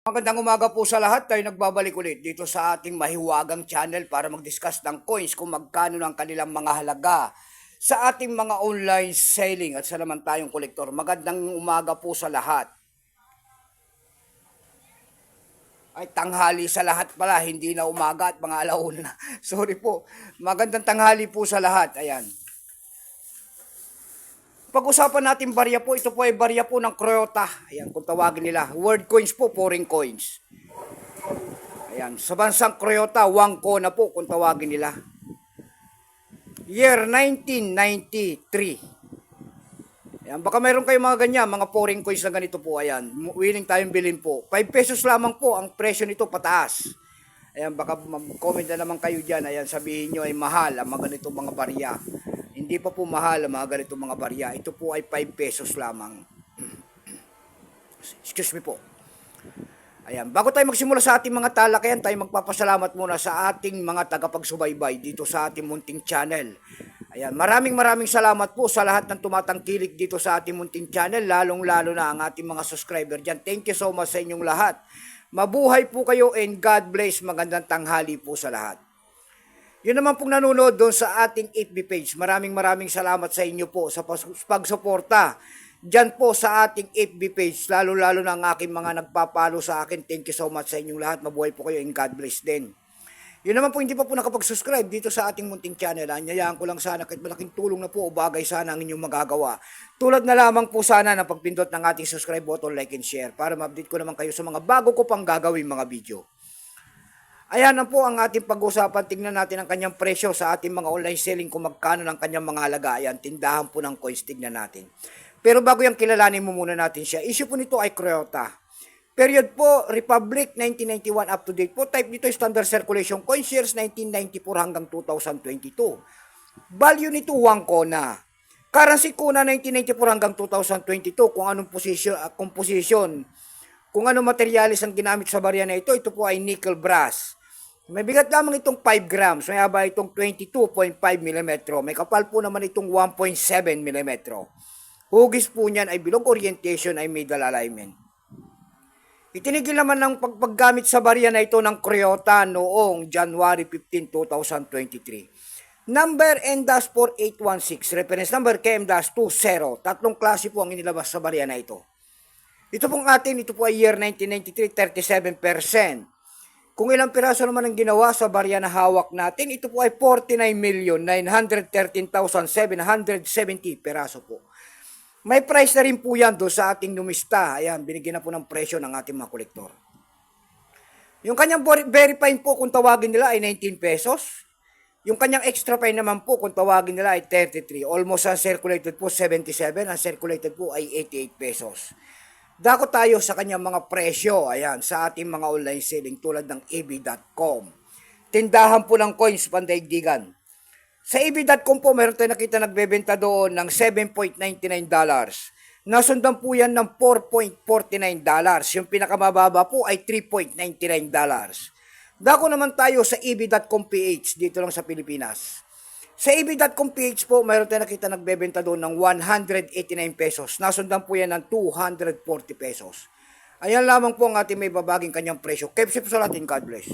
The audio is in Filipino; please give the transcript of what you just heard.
Magandang umaga po sa lahat. Tayo nagbabalik ulit dito sa ating mahiwagang channel para mag-discuss ng coins kung magkano ng kanilang mga halaga sa ating mga online selling at sa naman tayong kolektor. Magandang umaga po sa lahat. Ay, tanghali sa lahat pala, hindi na umaga at mga alauna na. Sorry po. Magandang tanghali po sa lahat. Ayan. Pag-usapan natin barya po, ito po ay barya po ng Croyota. Ayan, kung tawagin nila. Word coins po, foreign coins. Ayan, sa bansang Croyota, wangko na po kung tawagin nila. Year 1993. Ayan, baka mayroon kayong mga ganyan, mga foreign coins na ganito po. Ayan, willing tayong bilhin po. 5 pesos lamang po ang presyo nito pataas. Ayan, baka comment na naman kayo dyan. Ayan, sabihin nyo ay mahal ang mga ganitong mga barya. Hindi pa po mahal ang mga ganitong mga barya. Ito po ay 5 pesos lamang. Excuse me po. Ayan, bago tayo magsimula sa ating mga talakayan, tayo magpapasalamat muna sa ating mga tagapagsubaybay dito sa ating munting channel. Ayan, maraming salamat po sa lahat ng tumatangkilik dito sa ating munting channel, lalong-lalo na ang ating mga subscriber dyan. Thank you so much sa inyong lahat. Mabuhay po kayo and God bless. Magandang tanghali po sa lahat. Yun naman pong nanonood doon sa ating FB page. Maraming salamat sa inyo po sa pagsuporta dyan po sa ating FB page. Lalo-lalo na ang aking mga nagpapalo sa akin. Thank you so much sa inyong lahat. Mabuhay po kayo and God bless din. Yun naman po hindi pa po nakapag-subscribe dito sa ating munting channel. Anyayaan ko lang sana kahit malaking tulong na po o bagay sana ang inyong magagawa. Tulad na lamang po sana ng pagpindot ng ating subscribe button, like and share para ma-update ko naman kayo sa mga bago ko pang gagawin mga video. Ayan na po ang ating pag-usapan. Tingnan natin ang kanyang presyo sa ating mga online selling kung magkano ng kanyang mga halaga. Ayan, tindahan po ng coins. Tingnan natin. Pero bago yung kilalanin mo muna natin siya. Issue po nito ay Croyota. Period po, Republic 1991 up to date po. Type nito standard circulation coins years 1994 hanggang 2022. Value nito 1 kona. Currency kuna 1994 hanggang 2022 kung anong composition, kung anong materialis ang ginamit sa barya na ito. Ito po ay nickel brass. May bigat lamang itong 5 grams. May haba itong 22.5 mm. May kapal po naman itong 1.7 mm. Hugis po niyan ay bilog, orientation ay middle alignment. Itinigil naman ng paggamit sa barya na ito ng Croyota noong January 15, 2023. Number N-4816, reference number KM-20. Tatlong klase po ang inilabas sa barya na ito. Ito pong atin, ito po ay year 1993, 37%. Kung ilang piraso naman ang ginawa sa barya na hawak natin, ito po ay 49,913,770 piraso po. May price na rin po yan doon sa ating numista. Ayan, binigyan na po ng presyo ng ating mga kolektor. Yung kanyang verifying po kung tawagin nila ay 19 pesos. Yung kanyang extra fine naman po kung tawagin nila ay 33. Almost uncirculated po 77. Uncirculated po ay 88 pesos. Dako tayo sa kanyang mga presyo, ayan, sa ating mga online selling tulad ng ab.com. Tindahan po ng coins pandaigdigan. Sa ab.com po, meron tayo nakita nagbebenta doon ng $7.99. Nasundan po yan ng $4.49. Yung pinakamababa po ay $3.99. Dako naman tayo sa ab.com PH dito lang sa Pilipinas. Sa ab.com PH po, mayroon tayo nakita nagbebenta doon ng 189 pesos. Nasundan po yan ng 240 pesos. Ayan lamang po ang ating may babaging kanyang presyo. Keep safe sa lahat. God bless.